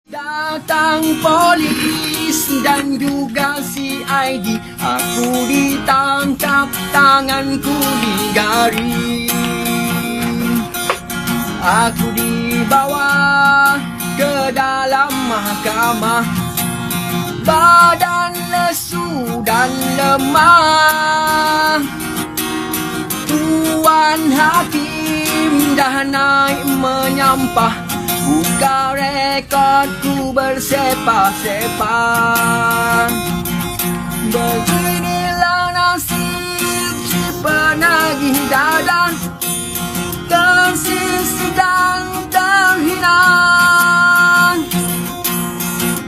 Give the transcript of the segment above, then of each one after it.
Datang polis dan juga CID, aku ditangkap, tanganku digaring. Aku dibawa ke dalam mahkamah, badan lesu dan lemah. Tuan Hakim dah naik menyampah, buka rekodku bersepah-sepah. Beginilah nasib si penagih dadah, tersisih dan terhina.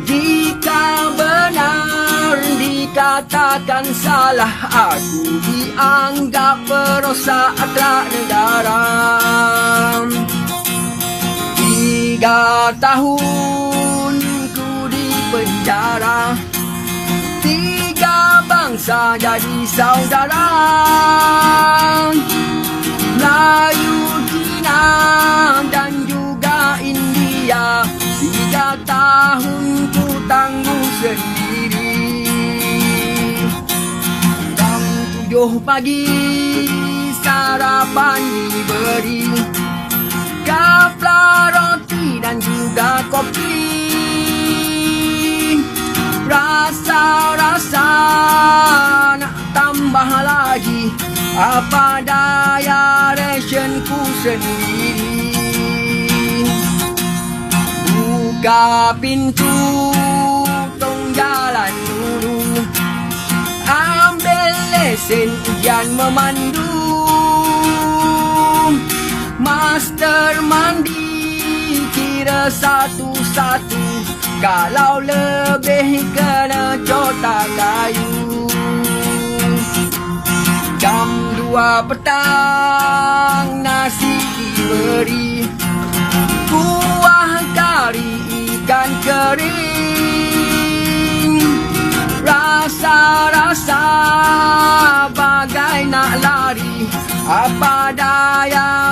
Jika benar dikatakan salah, aku dianggap perosak negara. 3 tahun ku di penjara, 3 bangsa jadi saudara. Melayu, Cina dan juga India, 3 tahun ku tanggung sendiri. Jam 7 pagi sarapan diberi, kapla roti dan juga kopi. Rasa-rasa nak tambah lagi, apa daya rasionku sendiri. Buka pintu, tong jalan dulu, ambil lesen ujian memandu. Master mandi kira satu-satu, kalau lebih kena cota kayu. Jam 2 petang nasi diberi, kuah kari ikan kering. Rasa-rasa bagai nak lari, apa daya